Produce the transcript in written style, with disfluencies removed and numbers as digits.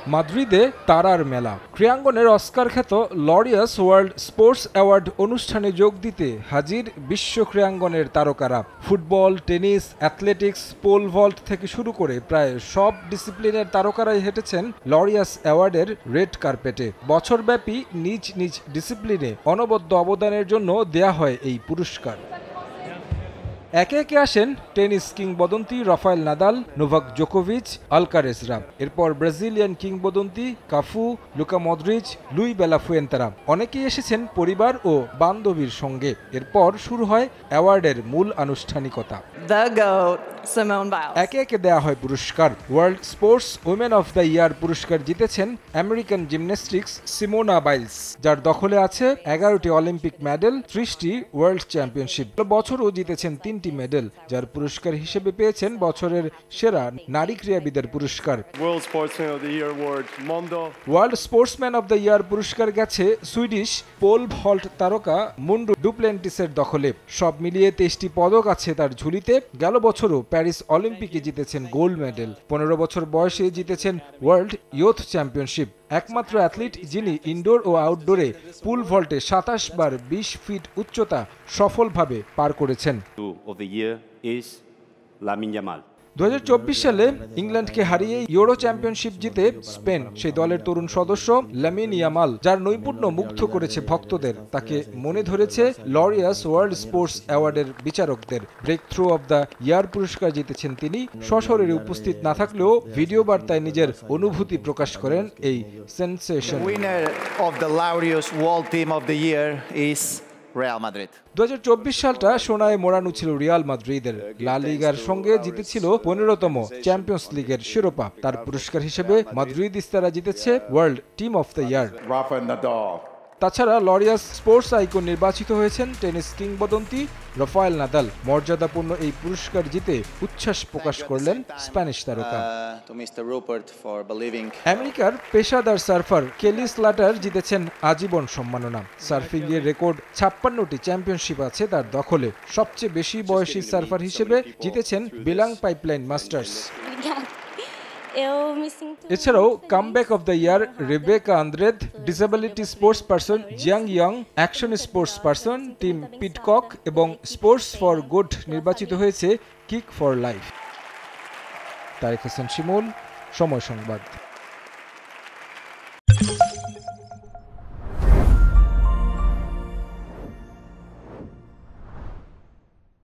মাদ্রিদে তারার মেলা। ক্রীড়াঙ্গনের অস্কার খ্যাত লরিয়াস ওয়ার্ল্ড স্পোর্টস অ্যাওয়ার্ড অনুষ্ঠানে যোগ দিতে হাজির বিশ্ব ক্রীড়াঙ্গনের তারকারা। Football, tennis, athletics, pole vault থেকে শুরু করে প্রায় সব ডিসিপ্লিনের তারকারাই হেঁটেছেন লরিয়াস অ্যাওয়ার্ডের রেড কার্পেটে। বছরব্যাপী নিজ নিজ ডিসিপ্লিনে অনবদ্য অবদানের জন্য দেয়া হয় এই পুরস্কার। একে একে আসেন টেনিস কিংবদন্তি রাফায়েল নাদাল, নোভাক জোকোভিচ, আলকারেজরা। এরপর ব্রাজিলিয়ান কিংবদন্তি কাফু, লুকা মদ্রিচ, লুই বেলা ফুয়েন্তেরা। অনেকেই এসেছেন পরিবার ও বান্ধবীর সঙ্গে। এরপর শুরু হয় অ্যাওয়ার্ডের মূল আনুষ্ঠানিকতা। একে একে দেয়া হয় পুরস্কার। World sports women of the year পুরস্কার জিতেছেন আমেরিকান জিমন্যাস্টিক্স সিমোনা বাইলস, যার দখলে আছে 11টি অলিম্পিক মেডেল, 30টি ওয়ার্ল্ড চ্যাম্পিয়নশিপ। বছরও জিতেছেন 3টি মেডেল, যার পুরস্কার হিসেবে পেয়েছেন বছরের সেরা নারী ক্রীড়াবিদের পুরস্কার। World sportsman of the year পুরস্কার গেছে সুইডিশ পোল ভল্ট তারকা মুন্ডু ডুপ্লেন্টিসের দখলে। সব মিলিয়ে 23টি পদক আছে তার ঝুলিতে। গেল বছরও প্যারিস অলিম্পিকে জিতেছেন গোল্ড মেডেল। 15 বছর বয়সে জিতেছেন ওয়ার্ল্ড ইয়ুথ চ্যাম্পিয়নশিপ। একমাত্র অ্যাথলিট যিনি ইনডোর ও আউটডোরে পুল ভল্টে 27 বার 20 ফিট উচ্চতা সফলভাবে পার করেছেন। 2024 সালে ইংল্যান্ডকে হারিয়ে ইউরো চ্যাম্পিয়নশিপ জিতে স্পেন সেই দলের তরুণ সদস্য লামিন ইয়ামাল, যার নৈপুণ্য মুগ্ধ করেছে ভক্তদের। তাকে মনে ধরেছে লরিয়াস ওয়ার্ল্ড স্পোর্টস অ্যাওয়ার্ডের বিচারকদের। Breakthrough of the year পুরস্কার জিতেছেন তিনি। সশরীরে উপস্থিত না থাকলেও ভিডিও বার্তায় নিজের অনুভূতি প্রকাশ করেন এই sensation. Winner of the Laureus world team of the year is Real Madrid. 2024 সালটা সোনায় মোড়ানো ছিল রিয়াল মাদ্রিদের। লা লিগার সঙ্গে জিতেছিল 15তম চ্যাম্পিয়ন্স লিগের শিরোপা। তার পুরস্কার হিসেবে মাদ্রিদিস্তারা জিতেছে ওয়ার্ল্ড টিম অফ দ্য ইয়ার। তাছাড়া লরিয়াস স্পোর্টস আইকন নির্বাচিত হয়েছেন টেনিস কিংবদন্তি রাফায়েল নাদাল। মর্যাদাপূর্ণ এই পুরস্কার জিতে উচ্ছ্বাস প্রকাশ করলেন স্প্যানিশ তারকা। আমেরিকার পেশাদার সার্ফার কেলি স্লাটার জিতেছেন আজীবন সম্মাননা। সার্ফিং এর রেকর্ড 56টি চ্যাম্পিয়নশিপ আছে তার দখলে। সবচেয়ে বেশি বয়সী সার্ফার হিসেবে জিতেছেন বেলাং পাইপলাইন মাস্টার্স। এছাড়াও comeback of the year Rebecca Andrade, disability sports person Jiang Yong, action sports person Tim Pidcock এবং স্পোর্টস ফর গুড নির্বাচিত হয়েছে kick for life. Tarek Hossain Shimul, Somoy সংবাদ।